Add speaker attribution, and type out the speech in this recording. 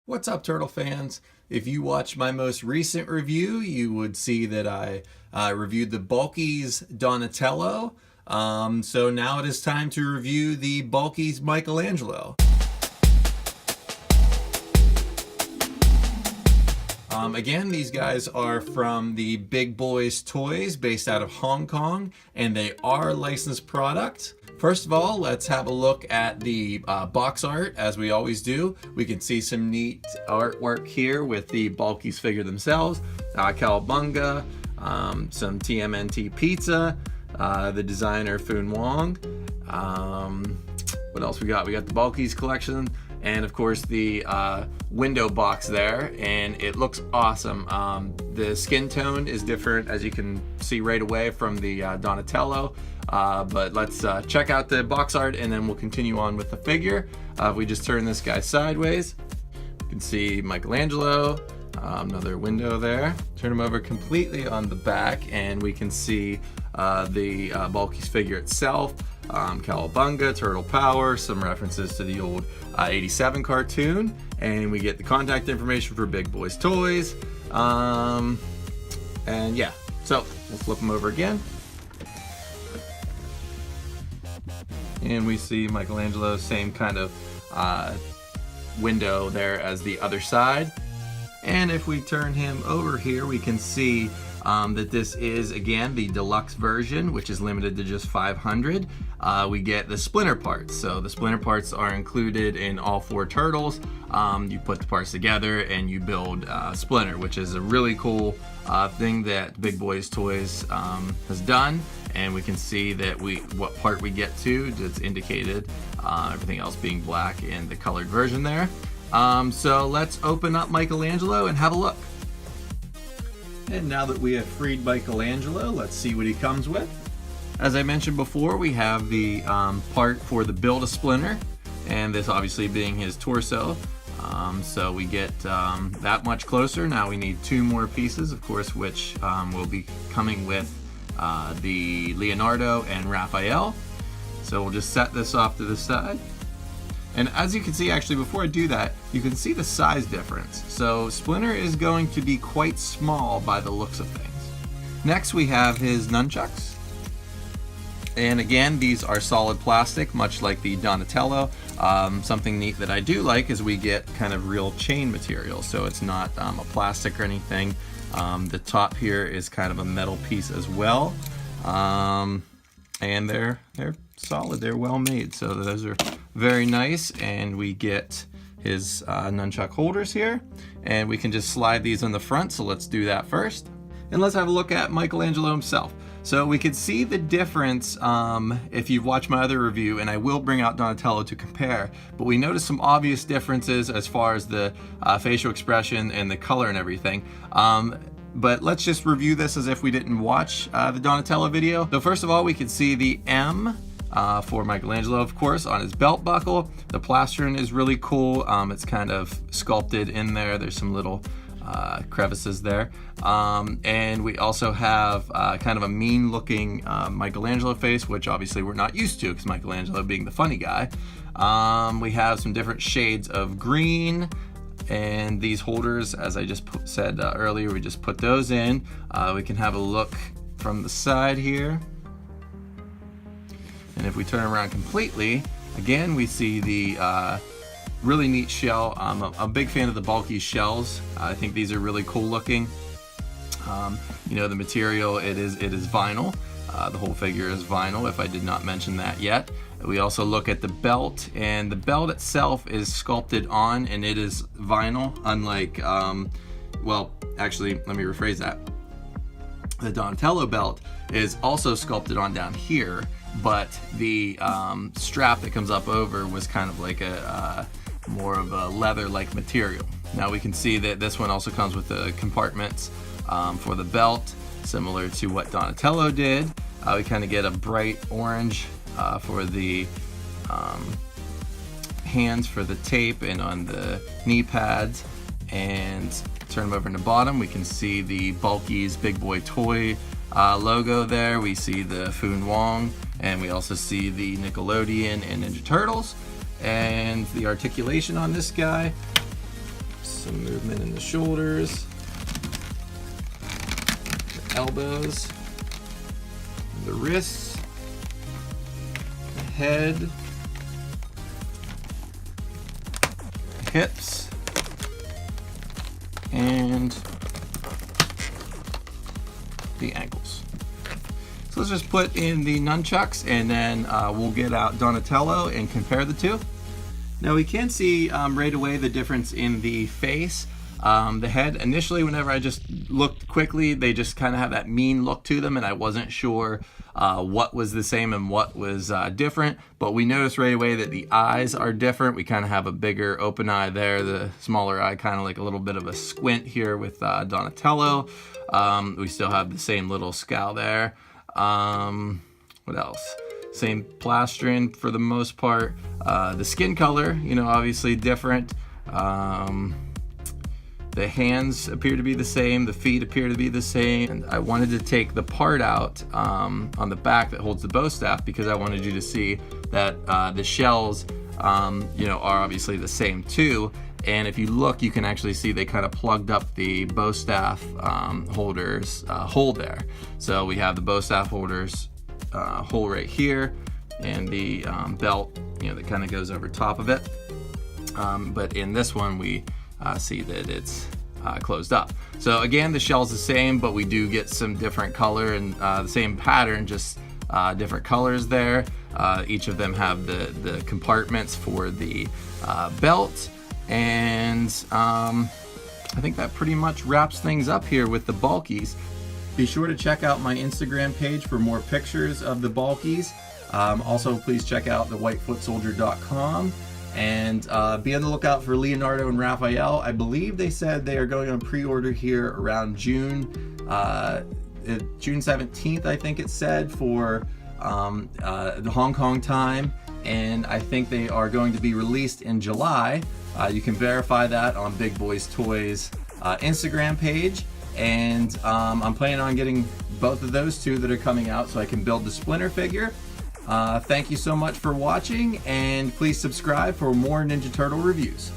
Speaker 1: What's up, Turtle fans? If you watched my most recent review, you would see that I reviewed the Bulkyz Donatello. So now it is time to review the Bulkyz Michelangelo. Again, these guys are from the Big Boys Toys based out of Hong Kong, and they are a licensed product. First of all, let's have a look at the box art, as we always do. We can see some neat artwork here with the Bulkyz figure themselves, Cowabunga, some TMNT pizza, the designer Foon Wong. What else we got? We got the Bulkyz collection, and of course the window box there, and it looks awesome. The skin tone is different, as you can see right away from the Donatello. But let's check out the box art and then we'll continue on with the figure. If we just turn this guy sideways, you can see Michelangelo, another window there. Turn him over completely on the back and we can see the Bulkyz figure itself, Cowabunga, Turtle Power, some references to the old 87 cartoon, and we get the contact information for Big Boys Toys. And yeah, so we'll flip them over again. And we see Michelangelo, same kind of window there as the other side. And if we turn him over here, we can see that this is, again, the deluxe version, which is limited to just 500. We get the splinter parts. So the splinter parts are included in all four turtles. You put the parts together and you build Splinter, which is a really cool thing that Big Boys Toys has done. And we can see that what part we get to, it's indicated, everything else being black in the colored version there. So let's open up Michelangelo and have a look. And now that we have freed Michelangelo, let's see what he comes with. As I mentioned before, we have the part for the Build-A-Splinter, and this obviously being his torso. So we get that much closer. Now we need two more pieces, of course, which will be coming with the Leonardo and Raphael. So we'll just set this off to the side. And as you can see, actually, before I do that, you can see the size difference. So Splinter is going to be quite small by the looks of things. Next, we have his nunchucks. And again, these are solid plastic, much like the Donatello. Something neat that I do like is we get kind of real chain material. So it's not a plastic or anything. The top here is kind of a metal piece as well. And they're solid, they're well made. So those are very nice. And we get his nunchuck holders here. And we can just slide these in the front. So let's do that first. And let's have a look at Michelangelo himself. So we could see the difference if you've watched my other review, and I will bring out Donatello to compare, but we noticed some obvious differences as far as the facial expression and the color and everything. But let's just review this as if we didn't watch the Donatello video. So first of all, we can see the M for Michelangelo, of course, on his belt buckle. The plastron is really cool. It's kind of sculpted in there. There's some little crevices there, and we also have kind of a mean looking Michelangelo face, which obviously we're not used to because Michelangelo being the funny guy. We have some different shades of green, and these holders, as I just said earlier, we just put those in. We can have a look from the side here, and if we turn around completely, again we see the really neat shell. I'm a big fan of the Bulkyz shells. I think these are really cool looking. You know, the material, it is vinyl. The whole figure is vinyl, if I did not mention that yet. We also look at the belt, and the belt itself is sculpted on, and it is vinyl, unlike, well, actually, let me rephrase that. The Donatello belt is also sculpted on down here, but the strap that comes up over was kind of like a more of a leather-like material. Now we can see that this one also comes with the compartments for the belt, similar to what Donatello did. We kind of get a bright orange for the hands for the tape and on the knee pads. And turn them over in the bottom, we can see the Bulkyz Big Boy Toy logo there. We see the Foon Wong, and we also see the Nickelodeon and Ninja Turtles. And the articulation on this guy, Some movement in the shoulders, the elbows, the wrists, the head, the hips, and the ankles. So let's just put in the nunchucks, and then we'll get out Donatello and compare the two. Now we can see right away the difference in the face. The head, initially whenever I just looked quickly, they just kind of have that mean look to them, and I wasn't sure what was the same and what was different, but we noticed right away that the eyes are different. We kind of have a bigger open eye there, the smaller eye kind of like a little bit of a squint here with Donatello. We still have the same little scowl there. What else? Same plastron for the most part. The skin color, you know, obviously different. The hands appear to be the same, the feet appear to be the same. And I wanted to take the part out on the back that holds the bow staff because I wanted you to see that the shells, you know, are obviously the same too. And if you look, you can actually see they kind of plugged up the bow staff holders hole there. So we have the bow staff holders hole right here, and the belt, you know, that kind of goes over top of it. But in this one, we see that it's closed up. So again, the shell's the same, but we do get some different color and the same pattern, just different colors there. Each of them have the compartments for the belt. And I think that pretty much wraps things up here with the Bulkyz. Be sure to check out my Instagram page for more pictures of the Bulkyz. Also, please check out the whitefootsoldier.com. And be on the lookout for Leonardo and Raphael. I believe they said they are going on pre-order here around June 17th, I think it said, for the Hong Kong time. And I think they are going to be released in July. You can verify that on Big Boys Toys Instagram page. And I'm planning on getting both of those two that are coming out so I can build the Splinter figure. Thank you so much for watching, and please subscribe for more Ninja Turtle reviews.